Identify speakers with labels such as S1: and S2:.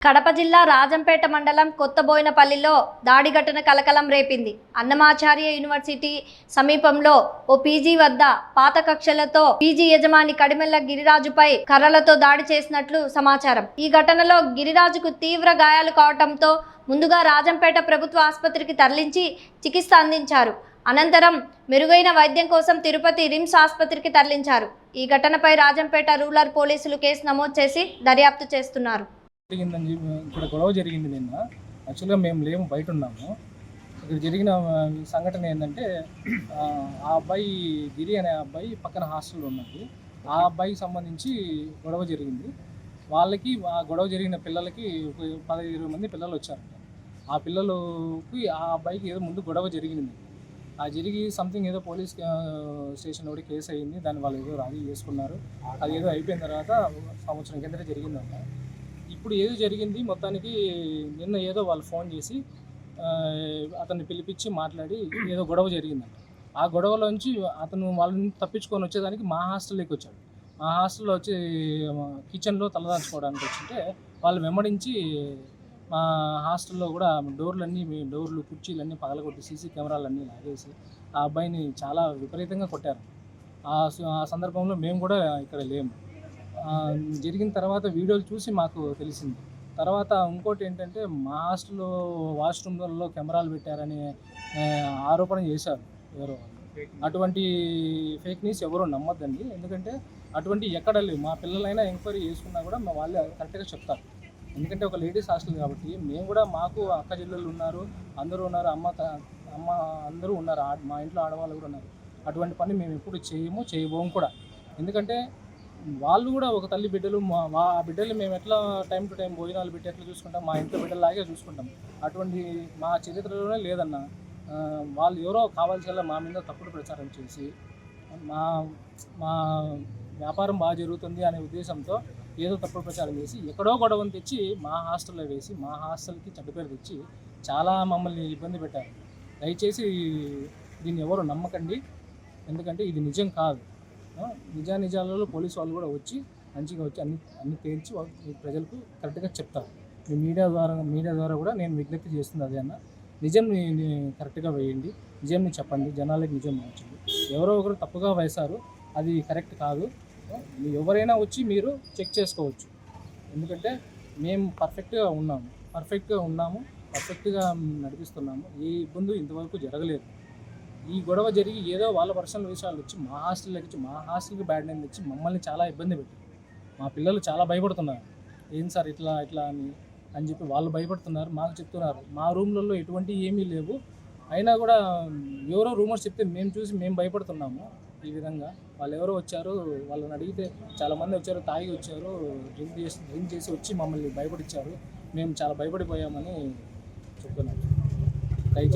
S1: కడప జిల్లా రాజంపేట మండలం కొత్తబోయినపల్లిలో దాడి ఘటన కలకలం రేపింది. అన్నమాచార్య యూనివర్సిటీ సమీపంలో ఓ పీజీ వద్ద పాత కక్షలతో పీజీ యజమాని కడిమెల్ల గిరిరాజుపై కర్రలతో దాడి చేసినట్లు సమాచారం. ఈ ఘటనలో గిరిరాజుకు తీవ్ర గాయాలు కావడంతో ముందుగా రాజంపేట ప్రభుత్వ ఆసుపత్రికి తరలించి చికిత్స అందించారు. అనంతరం మెరుగైన వైద్యం కోసం తిరుపతి రిమ్స్ ఆసుపత్రికి తరలించారు. ఈ ఘటనపై రాజంపేట రూరల్ పోలీసులు కేసు నమోదు చేసి దర్యాప్తు చేస్తున్నారు.
S2: ఇక్కడ గొడవ జరిగింది నిన్న. యాక్చువల్గా మేము లేము, బయట ఉన్నాము. ఇక్కడ జరిగిన సంఘటన ఏంటంటే ఆ అబ్బాయి గిరి అనే అబ్బాయి పక్కన హాస్టల్లో ఉన్నది. ఆ అబ్బాయికి సంబంధించి గొడవ జరిగింది. వాళ్ళకి ఆ గొడవ జరిగిన పిల్లలకి 10-20 మంది పిల్లలు వచ్చారంట. ఆ పిల్లలకి ఆ అబ్బాయికి ఏదో ముందు గొడవ జరిగింది. ఆ జరిగి సంథింగ్ ఏదో పోలీస్ స్టేషన్ ఒకటి కేసు అయ్యింది. దాన్ని వాళ్ళు ఏదో రాజీ చేసుకున్నారు. అది ఏదో అయిపోయిన తర్వాత సంవత్సరం కిందట జరిగిందంట. ఇప్పుడు ఏదో జరిగింది మొత్తానికి. నిన్న ఏదో వాళ్ళు ఫోన్ చేసి అతన్ని పిలిపించి మాట్లాడి ఏదో గొడవ జరిగిందంట. ఆ గొడవలోంచి అతను వాళ్ళని తప్పించుకొని వచ్చేదానికి మా హాస్టల్లోకి వచ్చాడు. మా హాస్టల్లో వచ్చి కిచెన్లో తలదాచుకోవడానికి వచ్చింటే వాళ్ళు వెంబడించి మా హాస్టల్లో కూడా డోర్లు కుర్చీలన్నీ పగలగొట్టి సీసీ కెమెరాలన్నీ లాగేసి ఆ అబ్బాయిని చాలా విపరీతంగా కొట్టారు. ఆ సందర్భంలో మేము కూడా ఇక్కడ లేము. జరిగిన తర్వాత వీడియోలు చూసి మాకు తెలిసింది. తర్వాత ఇంకోటి ఏంటంటే మా హాస్టల్లో వాష్రూమ్లలో కెమెరాలు పెట్టారని ఆరోపణ చేశారు ఎవరో. అటువంటి ఫేక్ న్యూస్ ఎవరో నమ్మొద్దండి. ఎందుకంటే అటువంటి ఎక్కడ లేవు. మా పిల్లలైనా ఎంక్వైరీ చేసుకున్నా కూడా మా వాళ్ళే కరెక్ట్గా చెప్తారు. ఎందుకంటే ఒక లేడీస్ హాస్టల్ కాబట్టి మేము కూడా, మాకు అక్క చెల్లెళ్ళు ఉన్నారు, అందరూ ఉన్నారు, అమ్మ అందరూ ఉన్నారు, మా ఇంట్లో ఆడవాళ్ళు కూడా ఉన్నారు. అటువంటి పని మేము ఎప్పుడు చేయబోము కూడా. ఎందుకంటే వాళ్ళు కూడా ఒక తల్లి బిడ్డలు. మా బిడ్డలు మేము ఎట్లా టైం టు టైం భోజనాలు పెట్టి ఎట్లా చూసుకుంటాం, మా ఇంట్లో బిడ్డలాగే చూసుకుంటాం. అటువంటి మా చరిత్రలోనే లేదన్న. వాళ్ళు ఎవరో కావాల్సిన మా మీద తప్పుడు ప్రచారం చేసి మా వ్యాపారం బాగా జరుగుతుంది అనే ఉద్దేశంతో ఏదో తప్పుడు ప్రచారం చేసి ఎక్కడో గొడవను తెచ్చి మా హాస్టల్లో వేసి మా హాస్టల్కి చెడ్డ పేరు తెచ్చి చాలా మమ్మల్ని ఇబ్బంది పెట్టారు. దయచేసి దీన్ని ఎవరు నమ్మకండి. ఎందుకంటే ఇది నిజం కాదు. నిజాలలో పోలీసు వాళ్ళు కూడా వచ్చి మంచిగా వచ్చి అన్ని తేల్చి ప్రజలకు కరెక్ట్గా చెప్తారు. మీ మీడియా ద్వారా కూడా నేను విజ్ఞప్తి చేస్తుంది అదే అన్న. నిజం కరెక్ట్గా వేయండి, నిజంని చెప్పండి, జనాలకి నిజం మార్చండి. ఎవరో ఒకరు తప్పుగా వేశారు, అది కరెక్ట్ కాదు. ఎవరైనా వచ్చి మీరు చెక్ చేసుకోవచ్చు. ఎందుకంటే మేము పర్ఫెక్ట్గా ఉన్నాము, పర్ఫెక్ట్గా నడిపిస్తున్నాము. ఏ ఇబ్బంది ఇంతవరకు జరగలేదు. ఈ గొడవ జరిగి ఏదో వాళ్ళ పర్సనల్ విషయాలు వచ్చి మా హాస్టల్కి బ్యాడ్ నేమ్ తెచ్చి మమ్మల్ని చాలా ఇబ్బంది పెట్టారు. మా పిల్లలు చాలా భయపడుతున్నారు. ఏం సార్ ఇట్లా అని చెప్పి వాళ్ళు భయపడుతున్నారు. మాకు చెప్తున్నారు మా రూమ్లలో ఎటువంటి ఏమీ లేవు, అయినా కూడా ఎవరో రూమర్స్ చెప్తే మేము చూసి మేము భయపడుతున్నాము. ఈ విధంగా వాళ్ళు ఎవరో వచ్చారు, వాళ్ళని అడిగితే చాలామంది వచ్చారు, తాగి వచ్చారు, డ్రింక్ చేసి వచ్చి మమ్మల్ని భయపడిచ్చారు. మేము చాలా భయపడిపోయామని చెప్తున్నాము.